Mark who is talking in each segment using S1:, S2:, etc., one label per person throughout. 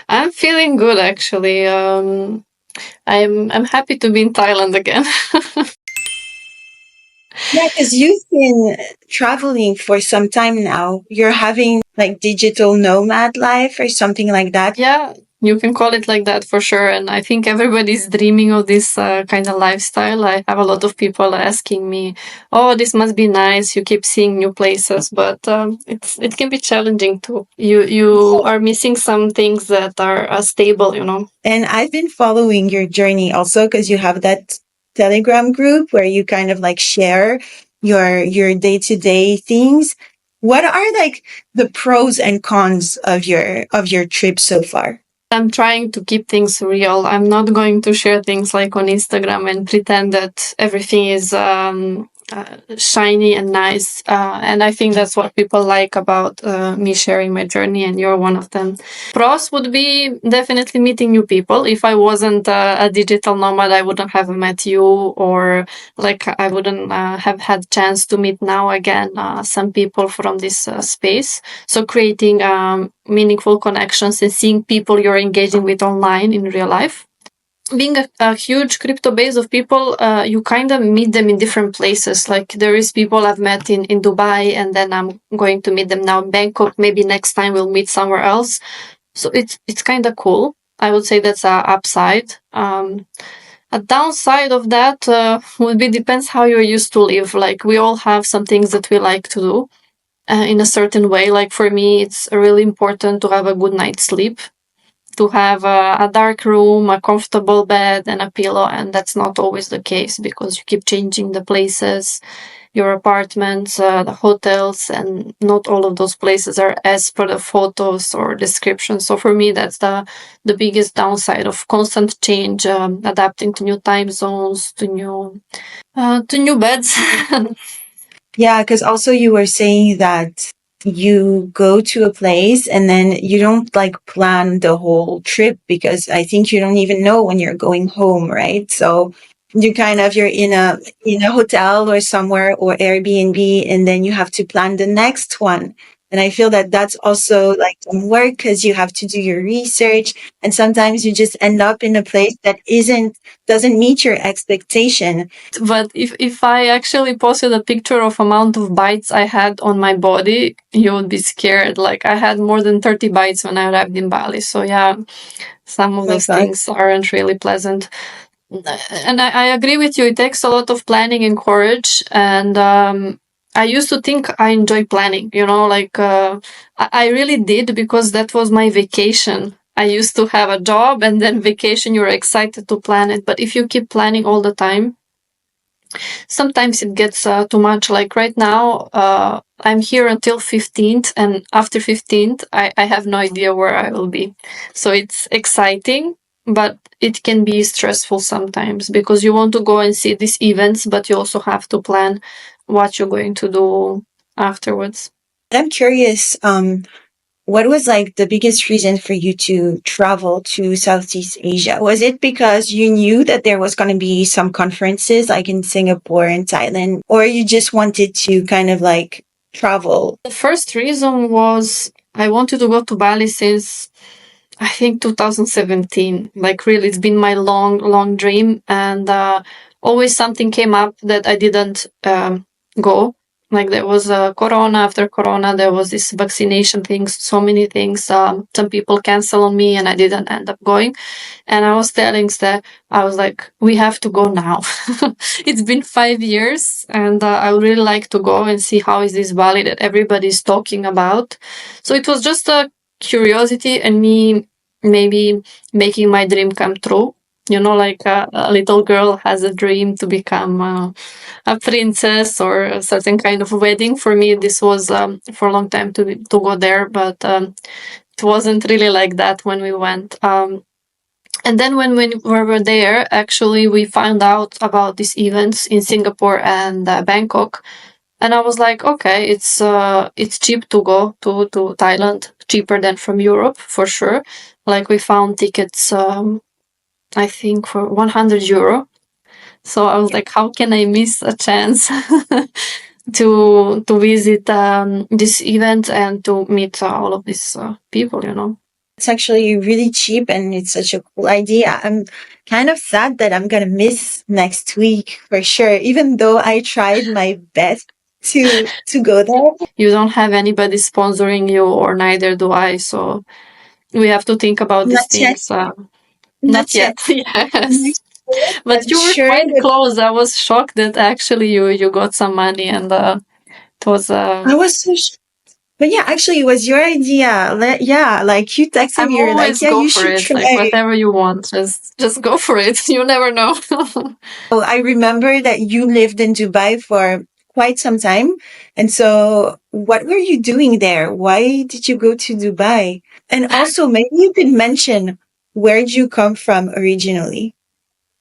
S1: I'm feeling good actually. I'm happy to be in Thailand again.
S2: Yeah, because you've been traveling for some time now. You're having like digital nomad life or something like that.
S1: Yeah, you can call it like that for sure. And I think everybody's dreaming of this kind of lifestyle. I have a lot of people asking me, "Oh, this must be nice. You keep seeing new places, but it can be challenging too. You are missing some things that are stable.
S2: And I've been following your journey also because you have that Telegram group where you kind of like share your day-to-day things. What are like the pros and cons of your trip so far?
S1: I'm trying to keep things real. I'm not going to share things like on Instagram and pretend that everything is shiny and nice. And I think that's what people like about me sharing my journey, and you're one of them. Pros would be definitely meeting new people. If I wasn't a digital nomad, I wouldn't have met you, or like I wouldn't have had chance to meet now again some people from this space. So creating meaningful connections and seeing people you're engaging with online in real life. Being a huge crypto base of people, you kind of meet them in different places. Like there is people I've met in Dubai, and then I'm going to meet them now in Bangkok. Maybe next time we'll meet somewhere else. So it's kind of cool. I would say that's a upside. A downside of that would be depends how you're used to live. Like we all have some things that we like to do in a certain way. Like for me, it's really important to have a good night's sleep, to have a dark room, a comfortable bed, and a pillow. And that's not always the case because you keep changing the places, your apartments, the hotels, and not all of those places are as per the photos or descriptions. So for me, that's the biggest downside of constant change, adapting to new time zones, to new beds.
S2: Yeah, because also you were saying that you go to a place and then you don't like plan the whole trip because I think you don't even know when you're going home, right? So you kind of you're in a hotel or somewhere or Airbnb and then you have to plan the next one. And I feel that that's also like some work because you have to do your research and sometimes you just end up in a place that doesn't meet your expectation.
S1: But if I actually posted a picture of amount of bites I had on my body, you would be scared. Like I had more than 30 bites when I arrived in Bali. So yeah, some of
S2: Oh my
S1: those
S2: God.
S1: things aren't really pleasant. And I agree with you. It takes a lot of planning and courage. And I used to think I enjoy planning, like I really did because that was my vacation. I used to have a job and then vacation, you're excited to plan it. But if you keep planning all the time, sometimes it gets too much. Like right now, I'm here until 15th, and after 15th, I have no idea where I will be. So it's exciting, but it can be stressful sometimes because you want to go and see these events, but you also have to plan what you're going to do afterwards.
S2: I'm curious, what was like the biggest reason for you to travel to Southeast Asia? Was it because you knew that there was going to be some conferences like in Singapore and Thailand, or you just wanted to kind of like travel?
S1: The first reason was I wanted to go to Bali since I think 2017. Like really, it's been my long, long dream, and always something came up that I didn't go. Like there was Corona. After Corona, there was this vaccination things. So many things. Some people cancel on me, and I didn't end up going. And I was telling Steph, I was like, we have to go now. It's been 5 years, and I would really like to go and see how is this Bali that everybody's talking about. So it was just a curiosity and me maybe making my dream come true. Like a little girl has a dream to become a princess or a certain kind of wedding. For me, this was for a long time to go there, but it wasn't really like that when we went. And then when we were there, actually, we found out about these events in Singapore and Bangkok. And I was like, okay, it's cheap to go to Thailand, cheaper than from Europe for sure. Like we found tickets, I think for 100 euro. So I was like, how can I miss a chance to visit this event and to meet all of these people?
S2: It's actually really cheap and it's such a cool idea. I'm kind of sad that I'm gonna miss next week for sure, even though I tried my best to go there.
S1: You don't have anybody sponsoring you, or neither do I. So we have to think about these
S2: Not yet.
S1: things. Not
S2: Not
S1: yet,
S2: yet.
S1: yes.
S2: Next year,
S1: But
S2: I'm
S1: you were
S2: sure
S1: quite
S2: that
S1: close. I was shocked that actually you got some money, and it was.
S2: I was so but yeah, actually, it was your idea. Yeah, like you texted
S1: I'm
S2: me, you're like,
S1: always
S2: yeah,
S1: go
S2: you
S1: for
S2: should
S1: it. Like
S2: try.
S1: whatever you want, just go for it. You never know.
S2: Oh, I remember that you lived in Dubai for quite some time. And so what were you doing there? Why did you go to Dubai? And also, maybe you could mention where did you come from originally?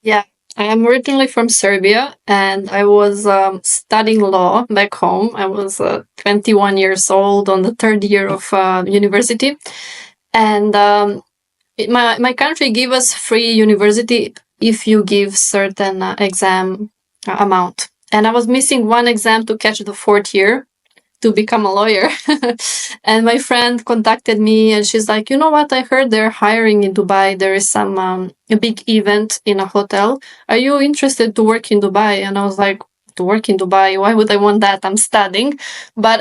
S1: Yeah, I am originally from Serbia, and I was studying law back home. I was 21 years old on the third year of university, and my country gave us free university if you give certain exam amount. And I was missing one exam to catch the fourth year to become a lawyer. And my friend contacted me and she's like, you know what? I heard they're hiring in Dubai. There is some a big event in a hotel. Are you interested to work in Dubai? And I was like, to work in Dubai? Why would I want that? I'm studying. But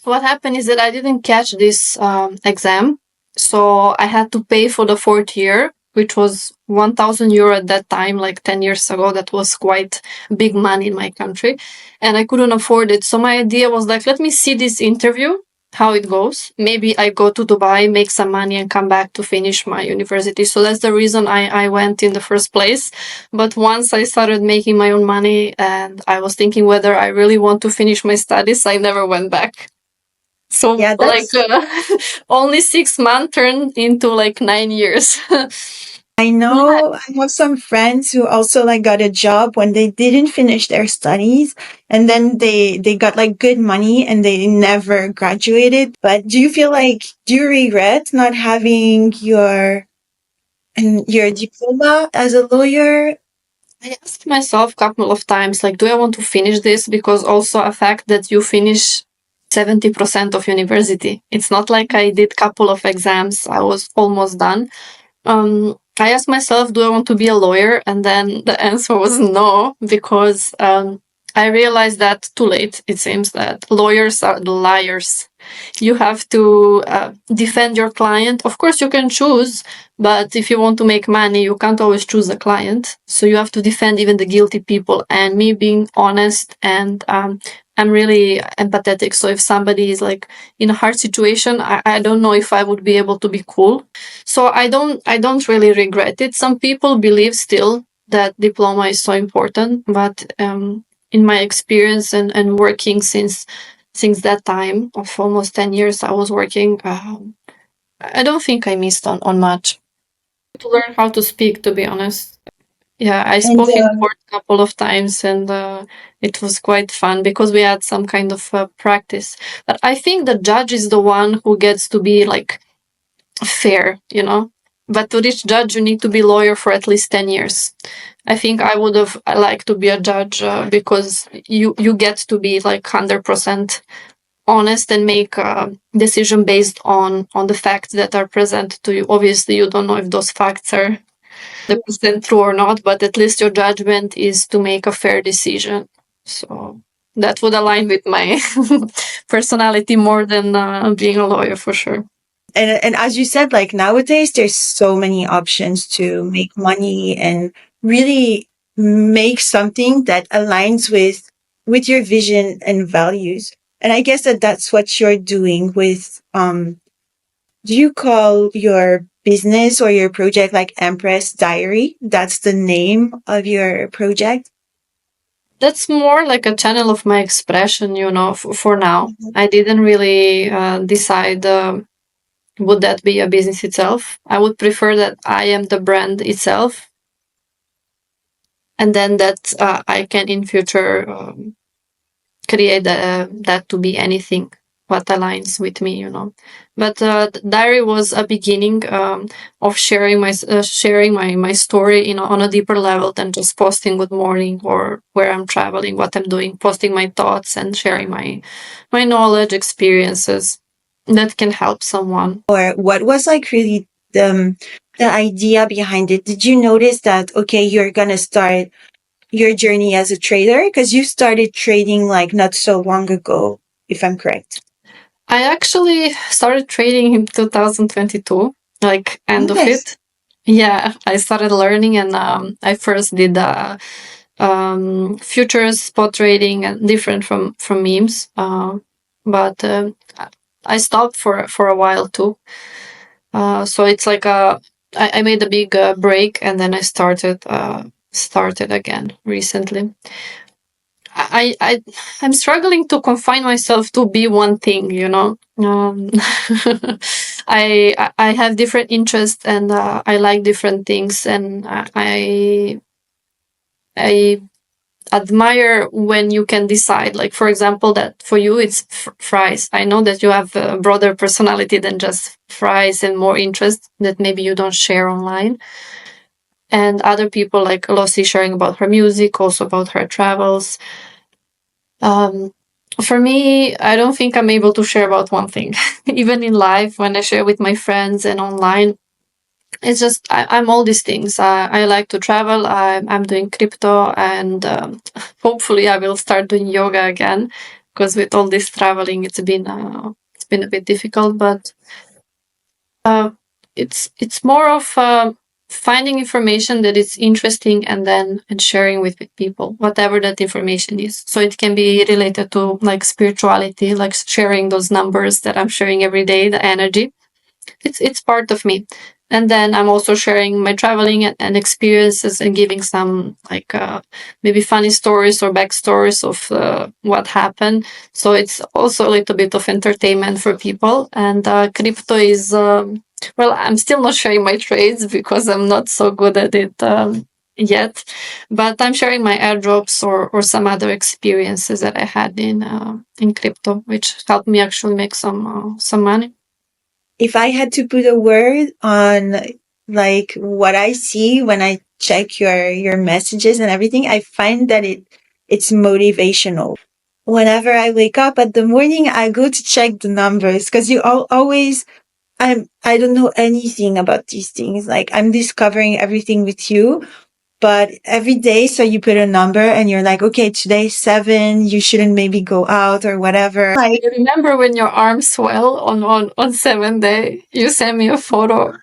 S1: what happened is that I didn't catch this exam. So I had to pay for the fourth year, which was 1,000 euro at that time, like 10 years ago. That was quite big money in my country. And I couldn't afford it. So my idea was like, let me see this interview, how it goes. Maybe I go to Dubai, make some money, and come back to finish my university. So that's the reason I went in the first place. But once I started making my own money and I was thinking whether I really want to finish my studies, I never went back. So
S2: Yeah,
S1: like
S2: that's,
S1: only 6 months turned into like 9 years.
S2: I
S1: Yeah.
S2: know I have some friends who also like got a job when they didn't finish their studies and then they got like good money and they never graduated. But do you feel like, do you regret not having your diploma as a lawyer?
S1: I asked myself a couple of times, like, do I want to finish this? Because also a fact that you finish 70% of university. It's not like I did couple of exams. I was almost done. I asked myself, do I want to be a lawyer? And then the answer was no, because I realized that too late. It seems that lawyers are the liars. You have to defend your client. Of course, you can choose, but if you want to make money, you can't always choose a client. So you have to defend even the guilty people. And me being honest and I'm really empathetic. So if somebody is like in a hard situation, I don't know if I would be able to be cool. So I don't really regret it. Some people believe still that diploma is so important, but in my experience and working since that time of almost 10 years I was working, I don't think I missed on much. To learn how to speak, to be honest. Yeah, I
S2: And
S1: spoke in court a couple of times and it was quite fun because we had some kind of practice. But I think the judge is the one who gets to be like fair, you know. But to reach judge, you need to be lawyer for at least 10 years. I think I would have liked to be a judge because you get to be like 100% honest and make a decision based on the facts that are present to you. Obviously, you don't know if those facts are 100% true or not, but at least your judgment is to make a fair decision. So that would align with my personality more than being a lawyer for sure.
S2: and as you said, like nowadays there's so many options to make money and really make something that aligns with your vision and values. And I guess that that's what you're doing with do you call your business or your project like Empress Diary? That's the name of your project?
S1: That's more like a channel of my expression, you know, for now.
S2: Mhm.
S1: I didn't really decide would that be a business itself. I would prefer that I am the brand itself, and then that I can in future create that to be anything what aligns with me, you know. But diary was a beginning of sharing my story, you know, on a deeper level than just posting good morning or where I'm traveling, what I'm doing, posting my thoughts and sharing my knowledge, experiences. that can help someone.
S2: Or what was like really the idea behind it? Did you notice that, okay, you're going to start your journey as a trader? Because you started trading like not so long ago, if I'm correct.
S1: I actually started trading in 2022, like end of
S2: Nice.
S1: it. Yeah, I started learning, and I first did futures, spot trading, and different from memes. But I stopped for a while too. So it's like I made a big break, and then I started again recently. I I'm struggling to confine myself to be one thing, you know. I have different interests, and I like different things, and I admire when you can decide. Like, for example, that for you it's fries. I know that you have a broader personality than just fries, and more interests that maybe you don't share online. And other people, like Lucy, sharing about her music, also about her travels. Um, for me, I don't think I'm able to share about one thing. Even in life, when I share with my friends and online, it's just I'm all these things. I like to travel. I'm doing crypto, and hopefully I will start doing yoga again. Because with all this traveling, it's been a bit difficult. But uh, it's more of finding information that is interesting, and sharing with people whatever that information is. So it can be related to like spirituality, like sharing those numbers that I'm sharing every day, the energy. It's part of me. And then I'm also sharing my traveling and experiences, and giving some like maybe funny stories or backstories of what happened. So it's also a little bit of entertainment for people. And crypto is well, I'm still not sharing my trades because I'm not so good at it yet, but I'm sharing my airdrops or some other experiences that I had in crypto, which helped me actually make some money.
S2: If I had to put a word on like what I see when I check your messages and everything, I find that it's motivational. Whenever I wake up at the morning, I go to check the numbers because you always I don't know anything about these things. Like I'm discovering everything with you, but every day, so you put a number and you're like, okay, today's 7, you shouldn't maybe go out or whatever. Like,
S1: You remember when your arms swell on 7th day? You sent me a photo.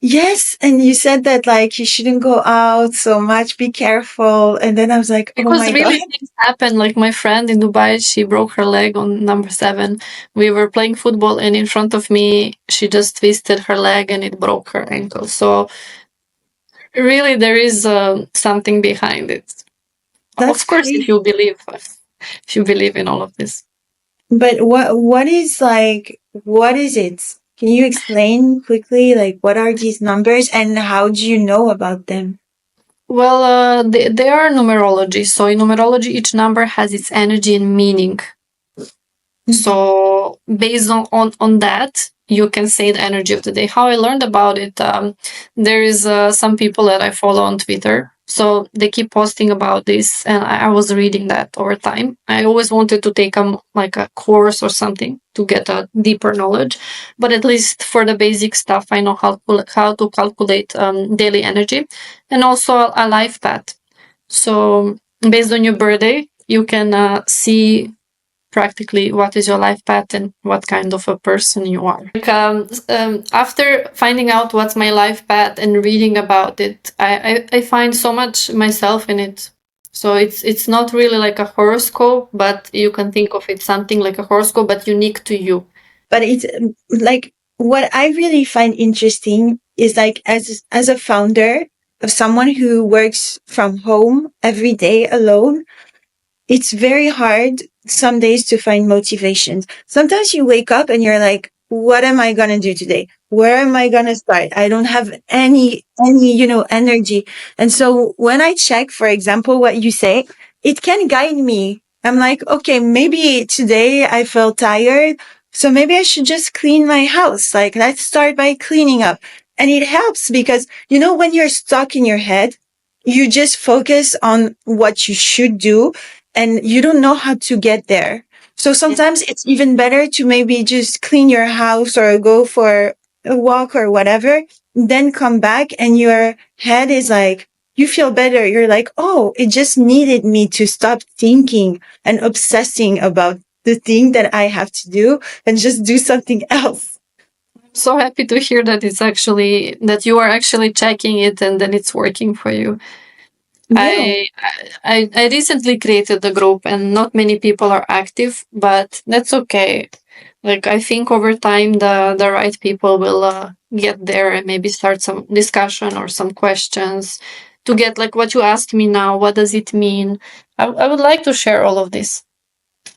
S2: yes. And you said that like you shouldn't go out so much, be careful. And then I was like, oh
S1: Because
S2: my God.
S1: really things happen. Like my friend in Dubai, she broke her leg on number 7. We were playing football, and in front of me, she just twisted her leg and it broke her ankle. So really, there is something behind it.
S2: That's
S1: Of course,
S2: crazy.
S1: if you believe in all of this.
S2: But what is it? Can you explain quickly, like, what are these numbers and how do you know about them?
S1: Well, they are numerology. So in numerology, each number has its energy and meaning. So based on that, you can say the energy of the day. How I learned about it, there is some people that I follow on Twitter. So they keep posting about this, and I was reading that over time. I always wanted to take like a course or something to get a deeper knowledge, but at least for the basic stuff, I know how to calculate daily energy, and also a life path. So based on your birthday, you can see practically what is your life path and what kind of a person you are. Like, after finding out what's my life path and reading about it, I find so much myself in it. So it's not really like a horoscope, but you can think of it something like a horoscope, but unique to you.
S2: But it's like what I really find interesting is like as a founder of someone who works from home every day alone, it's very hard some days to find motivation. Sometimes you wake up and you're like, what am I going to do today? Where am I going to start? I don't have any energy. And so when I check, for example, what you say, it can guide me. I'm like, okay, maybe today I felt tired. So maybe I should just clean my house. Like, let's start by cleaning up. And it helps because, when you're stuck in your head, you just focus on what you should do and you don't know how to get there. So sometimes it's even better to maybe just clean your house or go for a walk or whatever, then come back and your head is like, you feel better. You're like, oh, it just needed me to stop thinking and obsessing about the thing that I have to do and just do something else.
S1: So happy to hear that that you are actually checking it and then it's working for you.
S2: Yeah.
S1: I recently created the group and not many people are active, but that's okay. Like I think over time the right people will get there and maybe start some discussion or some questions to get like what you asked me now. What does it mean? I would like to share all of this.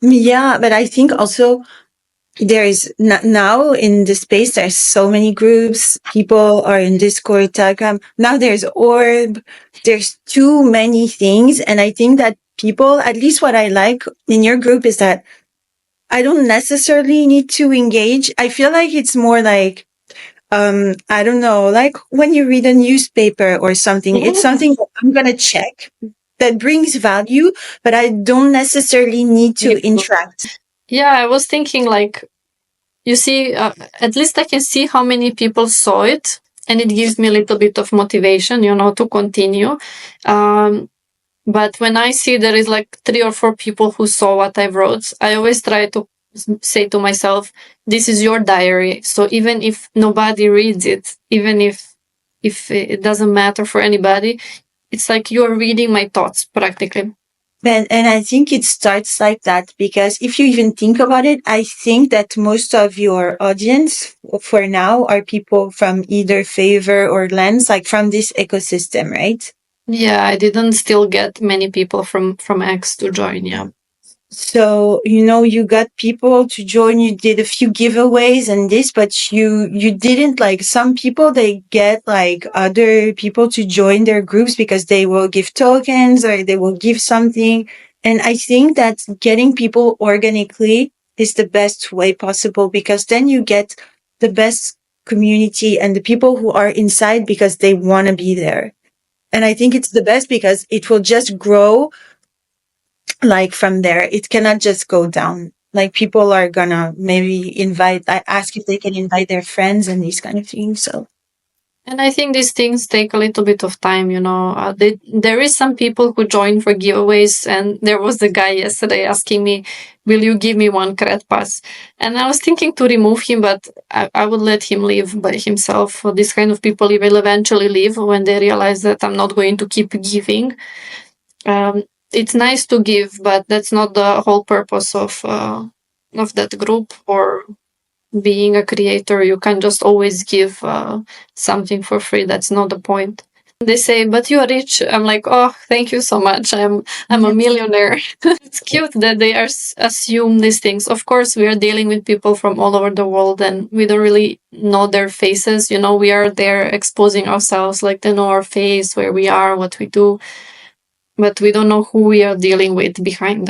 S2: Yeah, but I think also there's now in the space, there's so many groups. People are in Discord, Telegram. Now there's Orb. There's too many things. And I think that people, at least what I like in your group is that I don't necessarily need to engage. I feel like it's more like, I don't know, like when you read a newspaper or something, it's something that I'm going to check that brings value, but I don't necessarily need to interact.
S1: Yeah, I was thinking like, you see, at least I can see how many people saw it, and it gives me a little bit of motivation, to continue. But when I see there is like 3 or 4 people who saw what I wrote, I always try to say to myself, this is your diary. So even if nobody reads it, even if it doesn't matter for anybody, it's like you're reading my thoughts practically.
S2: And I think it starts like that because if you even think about it, I think that most of your audience for now are people from either Favor or Lens, like from this ecosystem, right?
S1: Yeah, I didn't still get many people from X to join. Yeah.
S2: So, you got people to join, you did a few giveaways and this, but you didn't like some people, they get like other people to join their groups because they will give tokens or they will give something. And I think that getting people organically is the best way possible because then you get the best community and the people who are inside because they want to be there. And I think it's the best because it will just grow like from there. It cannot just go down. Like people are gonna maybe ask if they can invite their friends and these kind of things. So
S1: And I think these things take a little bit of time, there is some people who join for giveaways, and there was the guy yesterday asking me, will you give me one cred pass? And I was thinking to remove him, but I would let him live by himself. This kind of people will eventually leave when they realize that I'm not going to keep giving. It's nice to give, but that's not the whole purpose of that group or being a creator. You can just always give something for free. That's not the point. They say, but you are rich. I'm like, oh, thank you so much. I'm a millionaire. It's cute that they assume these things. Of course, we are dealing with people from all over the world, and we don't really know their faces. We are there exposing ourselves, like they know our face, where we are, what we do, but we don't know who we are dealing with behind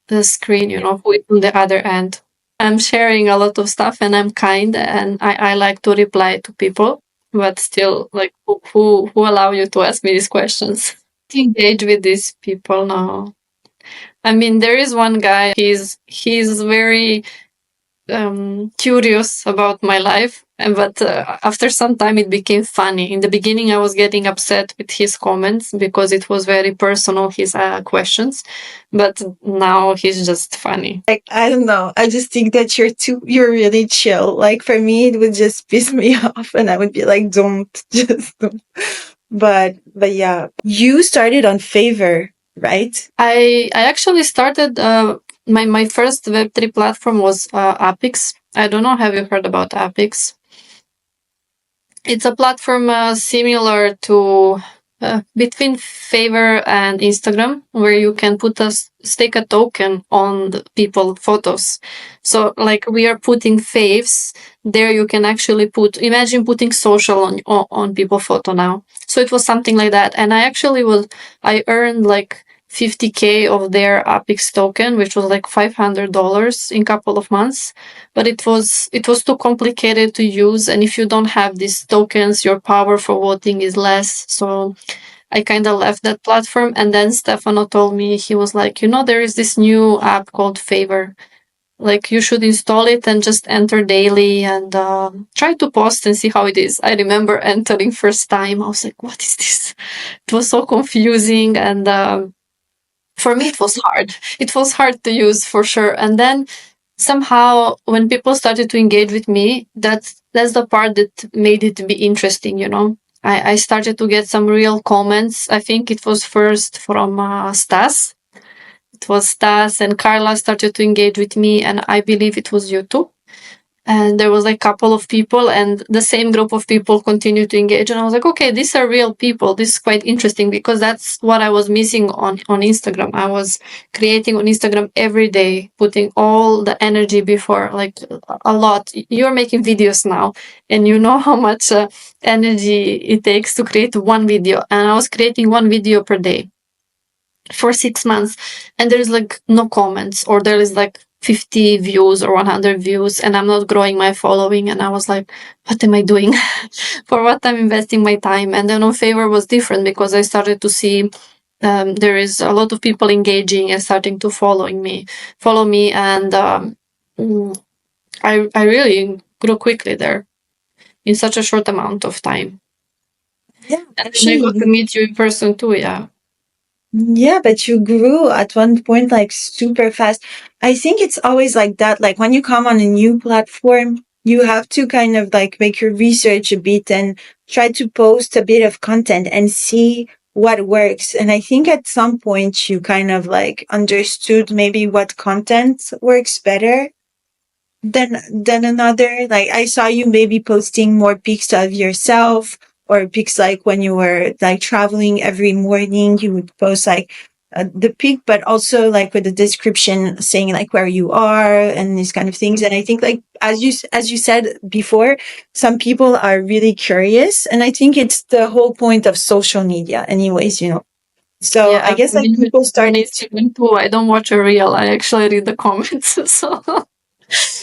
S1: the screen. Who is on the other end. I'm sharing a lot of stuff and I'm kind and I like to reply to people, but still, like, who allow you to ask me these questions? Engage with these people now. I mean, there is one guy, he's very curious about my life, but after some time it became funny. In the beginning I was getting upset with his comments because it was very personal, his questions, but now he's just funny.
S2: like I don't know. I just think that you're really chill. Like for me it would just piss me off and I would be like, don't just don't. But yeah. You started on Favor, right?
S1: I actually started my first Web3 platform was Apix. I don't know, have you heard about Apix? It's a platform similar to between Favor and Instagram, where you can stake a token on the people photos. So like we are putting faves there, you can actually imagine putting social on people photo now. So it was something like that. And I earned like 50K of their Apix token, which was like $500 in a couple of months. But it was too complicated to use. And if you don't have these tokens, your power for voting is less. So I kind of left that platform. And then Stefano told me, he was like, there is this new app called Favor. Like, you should install it and just enter daily and try to post and see how it is. I remember entering first time. I was like, what is this? It was so confusing. And for me, it was hard. It was hard to use for sure. And then somehow when people started to engage with me, that's the part that made it be interesting. I started to get some real comments. I think it was first from Stas. It was Stas and Carla started to engage with me, and I believe it was you too. And there was like a couple of people, and the same group of people continued to engage. And I was like, okay, these are real people. This is quite interesting, because that's what I was missing on Instagram. I was creating on Instagram every day, putting all the energy before, like a lot. You're making videos now, and you know how much energy it takes to create one video. And I was creating one video per day for 6 months, and there's like no comments, or there is like 50 views or 100 views, and I'm not growing my following. And I was like, what am I doing? For what I'm investing my time? And then on Favor was different, because I started to see there is a lot of people engaging and starting to follow me, and I really grew quickly there in such a short amount of time.
S2: Yeah,
S1: And then I got to meet you in person too.
S2: Yeah, but you grew at one point like super fast. I think it's always like that. Like when you come on a new platform, you have to kind of like make your research a bit and try to post a bit of content and see what works. And I think at some point you kind of like understood maybe what content works better than another. Like I saw you maybe posting more pics of yourself, or pics like when you were like traveling every morning, you would post like the pic, but also like with the description saying like where you are and these kind of things. And I think like as you said before, some people are really curious, and I think it's the whole point of social media, anyways. So I guess like people start.
S1: I don't watch a reel. I actually read the comments. So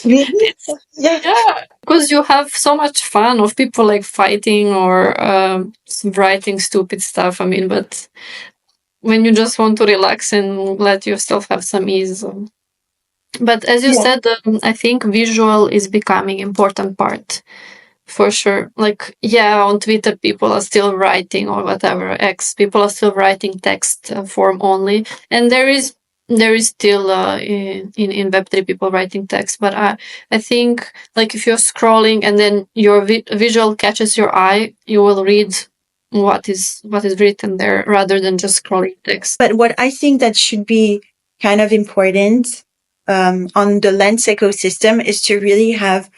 S2: Really? Yeah.
S1: because you have so much fun of people like fighting or writing stupid stuff. I mean, but when you just want to relax and let yourself have some ease. But as you said, I think visual is becoming important part. For sure. Like, on Twitter, people are still writing, or whatever, X, people are still writing text form only. And there is still in Web3 people writing text. But I think like if you're scrolling and then your visual catches your eye, you will read what is written there rather than just scrolling text.
S2: But what I think that should be kind of important on the Lens ecosystem is to really have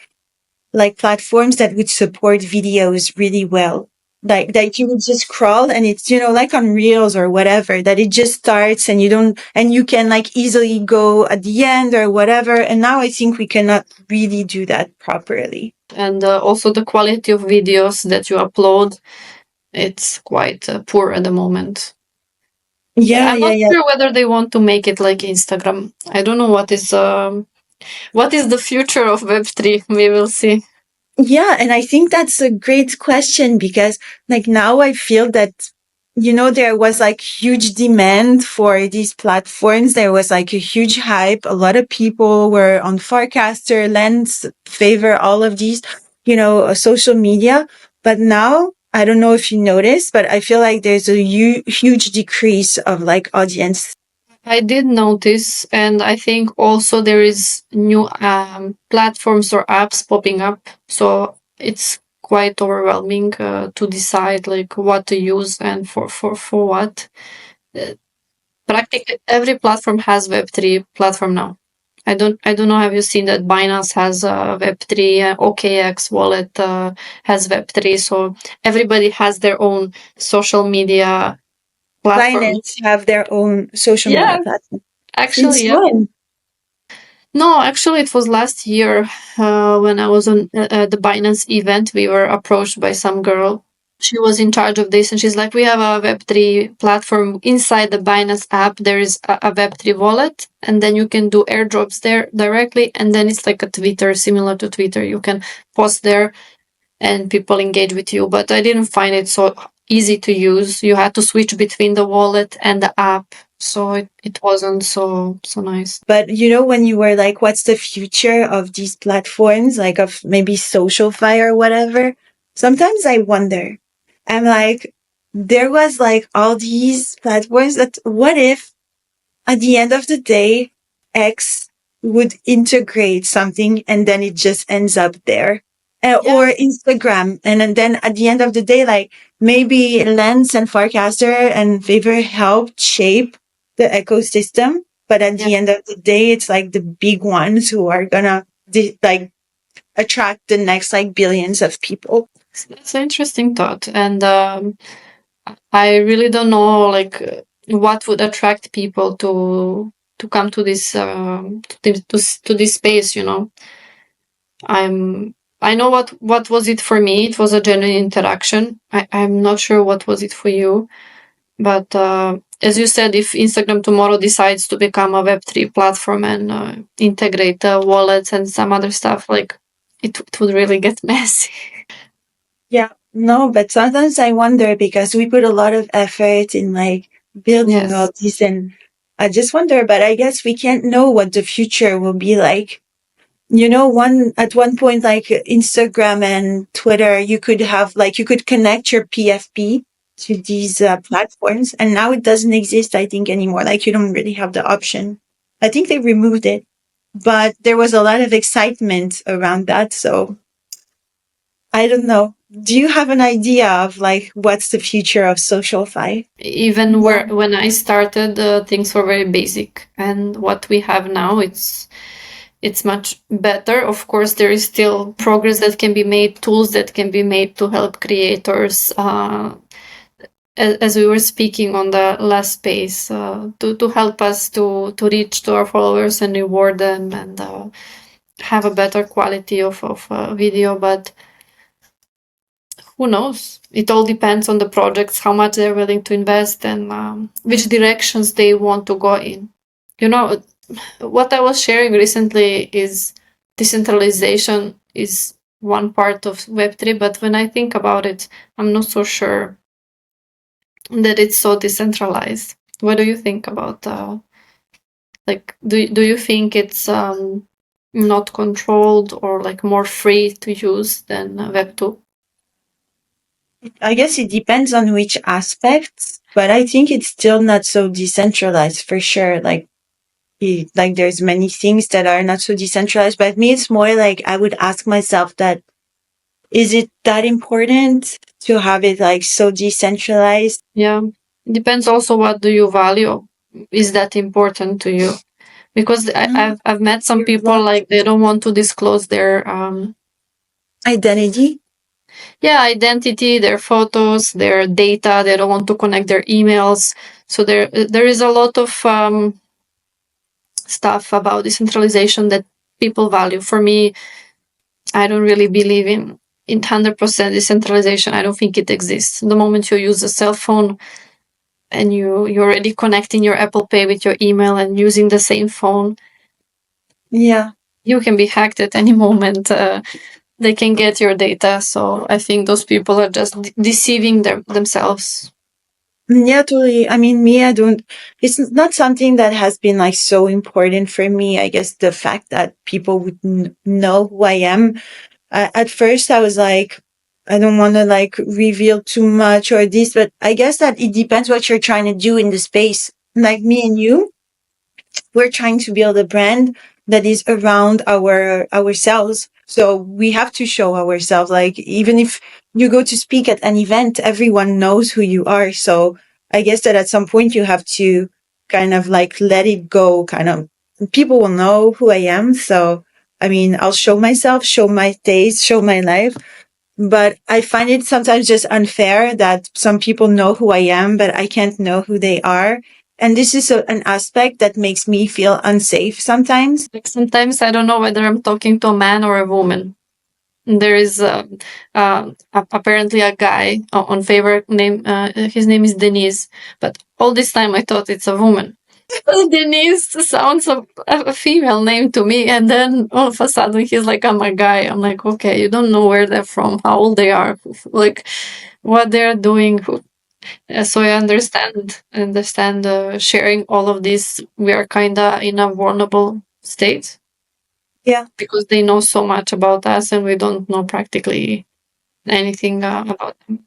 S2: like platforms that would support videos really well. Like that you would just scroll and it's, like on Reels or whatever, that it just starts and you can like easily go at the end or whatever. And now I think we cannot really do that properly.
S1: And also the quality of videos that you upload, it's quite poor at the moment.
S2: Yeah,
S1: I'm not sure whether they want to make it like Instagram. I don't know what is the future of Web3. We will see.
S2: Yeah, and I think that's a great question, because like now I feel that there was like huge demand for these platforms. There was like a huge hype. A lot of people were on Forecaster, Lens, Favor, all of these, social media. But now I don't know if you noticed, but I feel like there's a huge decrease of like audience.
S1: I did notice, and I think also there is new platforms or apps popping up. So it's quite overwhelming to decide like what to use and for what. Practically every platform has Web3 platform now. I don't know. Have you seen that Binance has Web3? OKX wallet has Web3. So everybody has their own social media platform.
S2: Binance have their own social media platform.
S1: Actually, No, actually, it was last year when I was on the Binance event. We were approached by some girl. She was in charge of this, and she's like, "We have a Web3 platform inside the Binance app. There is a Web3 wallet, and then you can do airdrops there directly. And then it's like a Twitter, similar to Twitter. You can post there, and people engage with you. But I didn't find it so easy to use. You had to switch between the wallet and the app, so it wasn't so nice.
S2: But when you were like, what's the future of these platforms, like of maybe SocialFi or whatever? Sometimes I wonder. I'm like, there was like all these platforms that what if at the end of the day, X would integrate something and then it just ends up there. Or Instagram. And then at the end of the day, like maybe Lens and Farcaster and Favor helped shape the ecosystem. But at the end of the day, it's like the big ones who are gonna like attract the next like billions of people.
S1: That's an interesting thought. And I really don't know like what would attract people to come to this to this space, I know what was it for me. It was a genuine interaction. I'm not sure what was it for you, but as you said, if Instagram tomorrow decides to become a Web3 platform and integrate wallets and some other stuff, like it would really get messy.
S2: Yeah, no, but sometimes I wonder because we put a lot of effort in like building all this, and I just wonder, but I guess we can't know what the future will be like. At one point, like Instagram and Twitter, you could have like, you could connect your PFP to these platforms, and now it doesn't exist, I think, anymore. Like you don't really have the option. I think they removed it, but there was a lot of excitement around that. So I don't know. Do you have an idea of like what's the future of SocialFi?
S1: Even when I started, things were very basic, and what we have now, it's much better. Of course, there is still progress that can be made, tools that can be made to help creators. As we were speaking on the last space, to help us to reach to our followers and reward them and have a better quality of video. But who knows? It all depends on the projects, how much they're willing to invest, and which directions they want to go in. What I was sharing recently is decentralization is one part of Web3, but when I think about it, I'm not so sure that it's so decentralized. What do you think about like do you think it's not controlled or like more free to use than Web2?
S2: I guess it depends on which aspects, but I think it's still not so decentralized for sure. Like there's many things that are not so decentralized, but me, it's more like I would ask myself that, is it that important to have it like so decentralized?
S1: Yeah. It depends also what do you value. Is that important to you? Because I've met some people like they don't want to disclose their
S2: identity.
S1: Yeah, identity, their photos, their data. They don't want to connect their emails. So there is a lot of stuff about decentralization that people value. For me, I don't really believe in 100% decentralization. I don't think it exists. The moment you use a cell phone and you're already connecting your Apple Pay with your email and using the same phone,
S2: yeah,
S1: you can be hacked at any moment. They can get your data. So I think those people are just deceiving themselves.
S2: Yeah, totally. I mean, it's not something that has been like so important for me. I guess the fact that people would know who I am. At first I was like, I don't want to like reveal too much or this, but I guess that it depends what you're trying to do in the space. Like me and you, we're trying to build a brand that is around ourselves. So we have to show ourselves. Like even if you go to speak at an event, everyone knows who you are. So I guess that at some point you have to kind of like let it go, kind of people will know who I am. So I mean, I'll show myself, show my taste, show my life. But I find it sometimes just unfair that some people know who I am, but I can't know who they are. And this is an aspect that makes me feel unsafe sometimes.
S1: Like sometimes I don't know whether I'm talking to a man or a woman. There is apparently a guy on Favor name. His name is Denise, but all this time I thought it's a woman. Denise sounds a female name to me, and then all of a sudden he's like, I'm a guy. I'm like, okay, you don't know where they're from, how old they are, like what they're doing. So I understand sharing all of this. We are kind of in a vulnerable state.
S2: Yeah.
S1: Because they know so much about us and we don't know practically anything about them.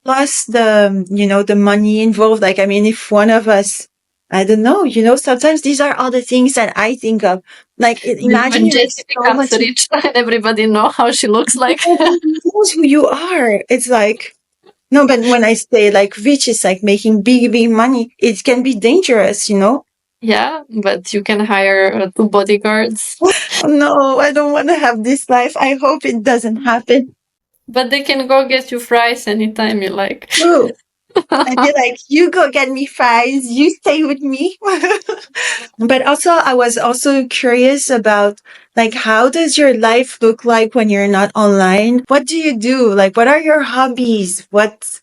S2: Plus the money involved. Like, I mean, if one of us, I don't know, sometimes these are all the things that I think of. Like, imagine
S1: When
S2: you have
S1: Jessie
S2: so
S1: becomes
S2: much,
S1: rich and everybody know how she looks like.
S2: nobody knows who you are. It's like, no, but when I say like rich, it's like making big, big money. It can be dangerous.
S1: Yeah, but you can hire two bodyguards.
S2: Oh, no, I don't want to have this life. I hope it doesn't happen.
S1: But they can go get you fries anytime you like.
S2: True. I'd be like, you go get me fries, you stay with me. But also, I was also curious about, like, how does your life look like when you're not online? What do you do? Like, what are your hobbies? What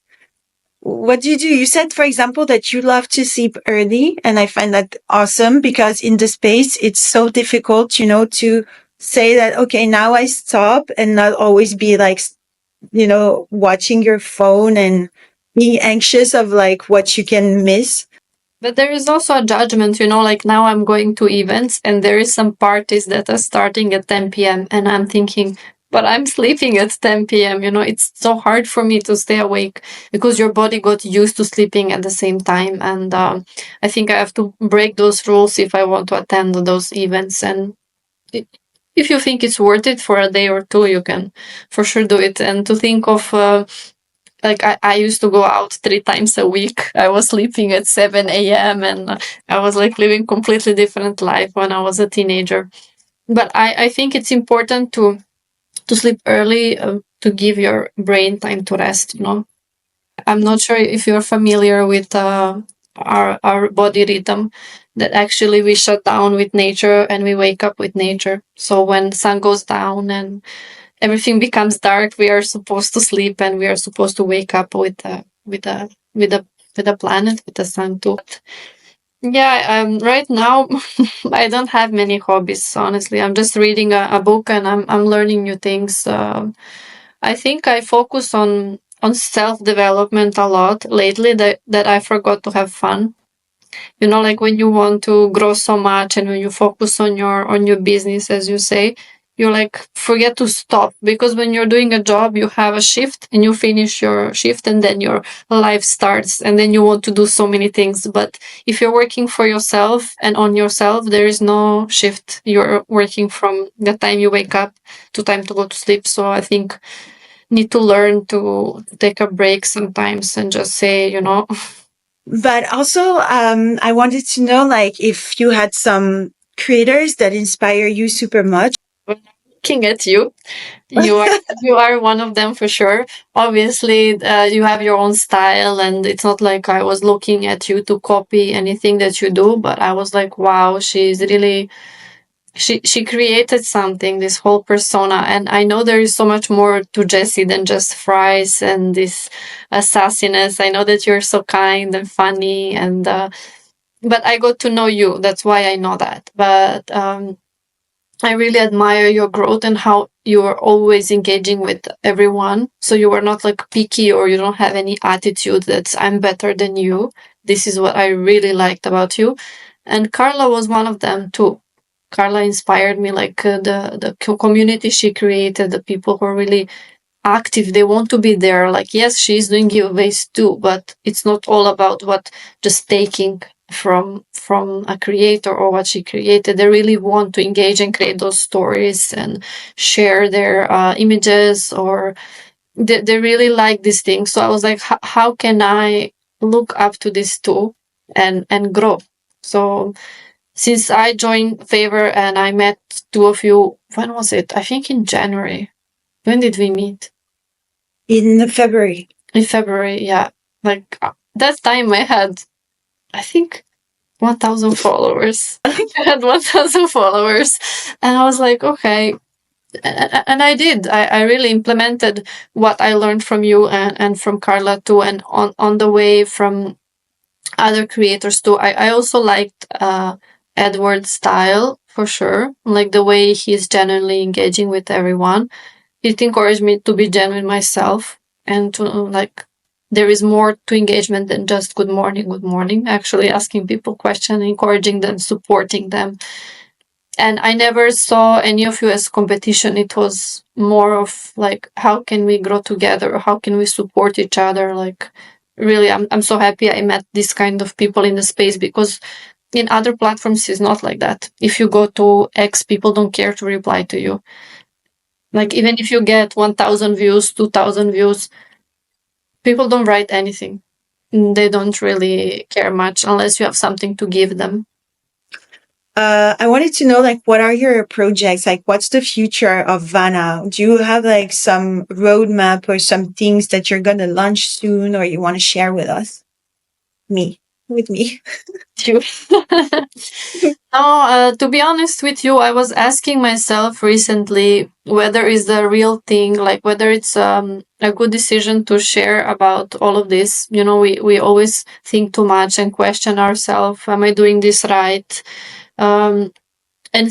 S2: do you do? You said, for example, that you love to sleep early, and I find that awesome because in the space, it's so difficult, to say that, okay, now I stop and not always be like, watching your phone and being anxious of like what you can miss.
S1: But there is also a judgment, like now I'm going to events and there is some parties that are starting at 10 p.m. and I'm thinking, but I'm sleeping at 10 p.m. It's so hard for me to stay awake because your body got used to sleeping at the same time. And I think I have to break those rules if I want to attend those events. And if you think it's worth it for a day or two, you can for sure do it. And to think of like I used to go out 3 times a week. I was sleeping at 7 a.m. and I was like living completely different life when I was a teenager. But I think it's important to sleep early to give your brain time to rest. I'm not sure if you're familiar with our body rhythm that actually we shut down with nature and we wake up with nature. So when sun goes down and everything becomes dark, we are supposed to sleep and we are supposed to wake up with the planet, with the sun too. Yeah, right now I don't have many hobbies. Honestly, I'm just reading a book and I'm learning new things. I think I focus on self development a lot lately. That I forgot to have fun. Like when you want to grow so much and when you focus on your business, as you say, you like forget to stop, because when you're doing a job you have a shift and you finish your shift and then your life starts and then you want to do so many things. But if you're working for yourself and on yourself, there is no shift. You're working from the time you wake up to time to go to sleep. So I think need to learn to take a break sometimes and just say.
S2: But also, I wanted to know, like, if you had some creators that inspire you super much.
S1: Looking at you, you are one of them for sure. Obviously, you have your own style, and it's not like I was looking at you to copy anything that you do. But I was like, wow, she's really she created something, this whole persona. And I know there is so much more to Jessie than just fries and this sassiness. I know that you're so kind and funny, and but I got to know you. That's why I know that. But I really admire your growth and how you are always engaging with everyone. So you are not like picky or you don't have any attitude that I'm better than you. This is what I really liked about you. And Carla was one of them too. Carla inspired me, like the community she created, the people who are really active, they want to be there. Like, yes, she's doing giveaways too, but it's not all about what just taking from a creator or what she created. They really want to engage and create those stories and share their images, or they really like these things. So I was like, how can I look up to this too and grow? So since I joined Favor and I met two of you, when was it? I think in January. When did we meet?
S2: In February.
S1: In February, yeah. Like that time I think, 1,000 followers. I think I had 1,000 followers. And I was like, okay. And I did. I really implemented what I learned from you and from Carla too. And on the way from other creators too. I also liked Edward's style for sure, like the way he's genuinely engaging with everyone. It encouraged me to be genuine myself and to like there is more to engagement than just good morning. Actually asking people questions, encouraging them, supporting them. And I never saw any of you as competition. It was more of like, how can we grow together? How can we support each other? Like, really, I'm so happy I met this kind of people in the space, because in other platforms it's not like that. If you go to X, people don't care to reply to you. Like, even if you get 1,000 views, 2,000 views, people don't write anything. They don't really care much unless you have something to give them.
S2: I wanted to know, like, what are your projects? Like, what's the future of Vana? Do you have like some roadmap or some things that you're gonna launch soon, or you want to share with us? With me.
S1: You. No, to be honest with you, I was asking myself recently whether it's the real thing, like whether it's a good decision to share about all of this. You know, we always think too much and question ourselves. Am I doing this right? And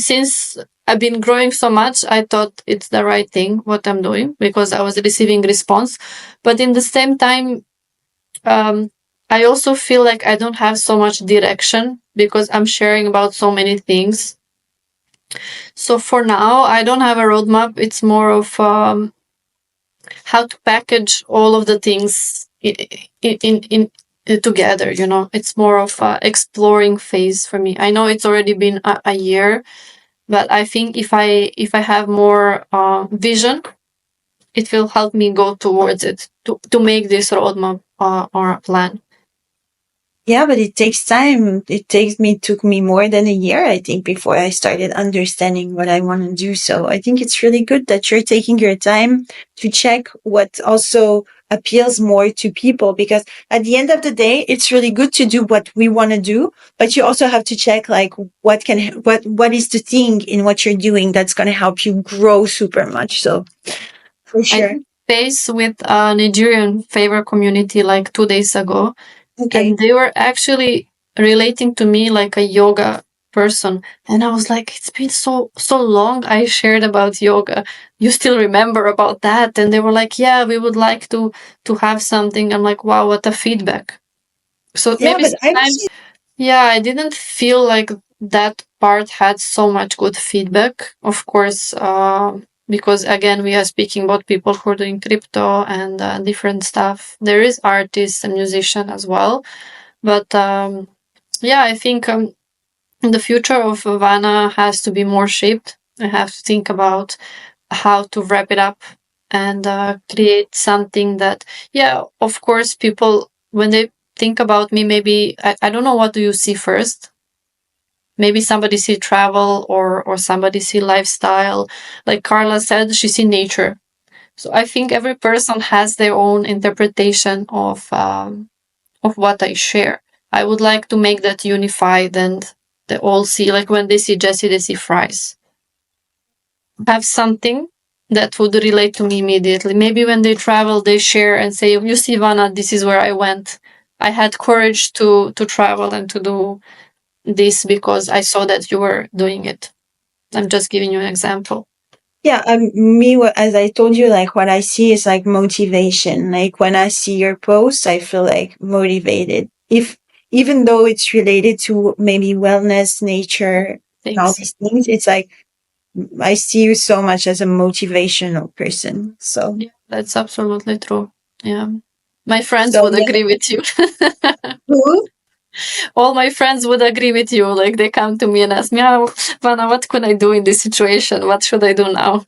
S1: since I've been growing so much, I thought it's the right thing what I'm doing, because I was receiving response. But in the same time, I also feel like I don't have so much direction because I'm sharing about so many things. So for now, I don't have a roadmap. It's more of how to package all of the things in together. You know, it's more of a exploring phase for me. I know it's already been a year, but I think if I have more vision, it will help me go towards it to make this roadmap or a plan.
S2: Yeah, but it takes time. Took me more than a year, I think, before I started understanding what I want to do. So I think it's really good that you're taking your time to check what also appeals more to people, because at the end of the day, it's really good to do what we want to do, but you also have to check like what is the thing in what you're doing that's going to help you grow super much. So for
S1: I
S2: sure.
S1: did space with a Nigerian favor community like 2 days ago,
S2: Okay.
S1: and they were actually relating to me like a yoga person. And I was like, it's been so long I shared about yoga. You still remember about that? And they were like, yeah, we would like to have something. I'm like, wow, what a feedback. So
S2: Yeah,
S1: maybe
S2: but I would
S1: sometimes,
S2: say,
S1: yeah, I didn't feel like that part had so much good feedback. Of course, because again, we are speaking about people who are doing crypto and different stuff. There is artists and musician as well, but yeah, I think the future of Vana has to be more shaped. I have to think about how to wrap it up and create something that, yeah, of course, people, when they think about me, maybe, I don't know, what do you see first? Maybe somebody see travel, or somebody see lifestyle. Like Carla said, she see nature. So I think every person has their own interpretation of what I share. I would like to make that unified, and they all see, like when they see Jesse, they see fries. Have something that would relate to me immediately. Maybe when they travel, they share and say, "You see, Vana, this is where I went. I had courage to travel and to do this because I saw that you were doing it." I'm just giving you an example.
S2: yeah, as I told you, like what I see is like motivation. Like when I see your posts, I feel like motivated. If even though it's related to maybe wellness, nature, and all
S1: Thanks.
S2: these things, it's like I see you so much as a motivational person. So,
S1: Yeah, that's absolutely true. Yeah. My friends
S2: so
S1: would
S2: yeah.
S1: agree with you.
S2: Cool.
S1: All my friends would agree with you. Like they come to me and ask me, "Oh, Vana, what could I do in this situation? What should I do now?"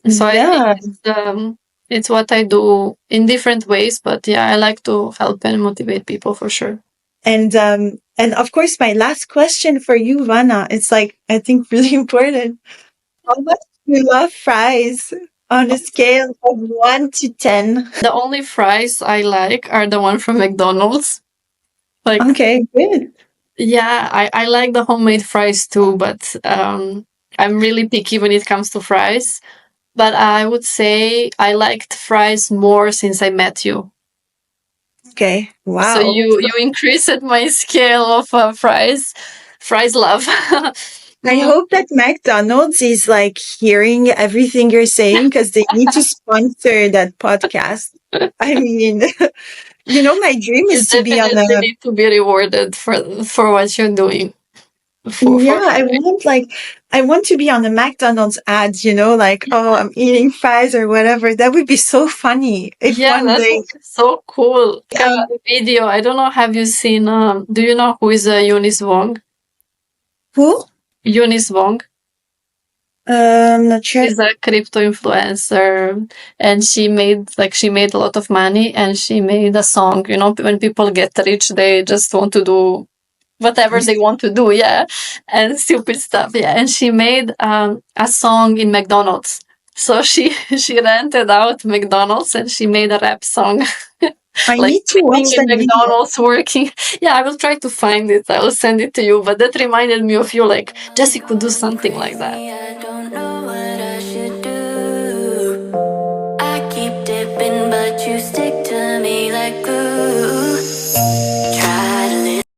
S1: So I think
S2: Yeah.
S1: it's what I do in different ways, but yeah, I like to help and motivate people for sure.
S2: And of course, my last question for you, Vana, it's like I think really important. How much do you love fries on a scale of 1 to 10?
S1: The only fries I like are the one from McDonald's. Like,
S2: Okay, good.
S1: yeah, I like the homemade fries too, but I'm really picky when it comes to fries. But I would say I liked fries more since I met you.
S2: Okay.
S1: So
S2: Wow.
S1: you increased my scale of fries love.
S2: I
S1: Mm,
S2: hope that McDonald's is like hearing everything you're saying because they need to sponsor that podcast. I mean, my dream
S1: you
S2: is to be on
S1: definitely
S2: a,
S1: need to be rewarded for what you're doing. For
S2: yeah,
S1: free.
S2: I want to be on the McDonald's ads, like, oh, I'm eating fries or whatever. That would be so funny if
S1: Yeah,
S2: one
S1: that
S2: day,
S1: would be so cool. Like
S2: um,
S1: a video. I don't know. Have you seen? Do you know who is Eunice Wong?
S2: who?
S1: Eunice Wong.
S2: Not sure.
S1: She's a crypto influencer, and she made a lot of money, and she made a song. When people get rich, they just want to do whatever they want to do, yeah, and stupid stuff, yeah. And she made a song in McDonald's. So she she rented out McDonald's and she made a rap song,
S2: I
S1: like
S2: need to
S1: sitting
S2: watch
S1: in
S2: that video.
S1: McDonald's working. Yeah, I will try to find it. I will send it to you. But that reminded me of you. Like Jesse could do something like that.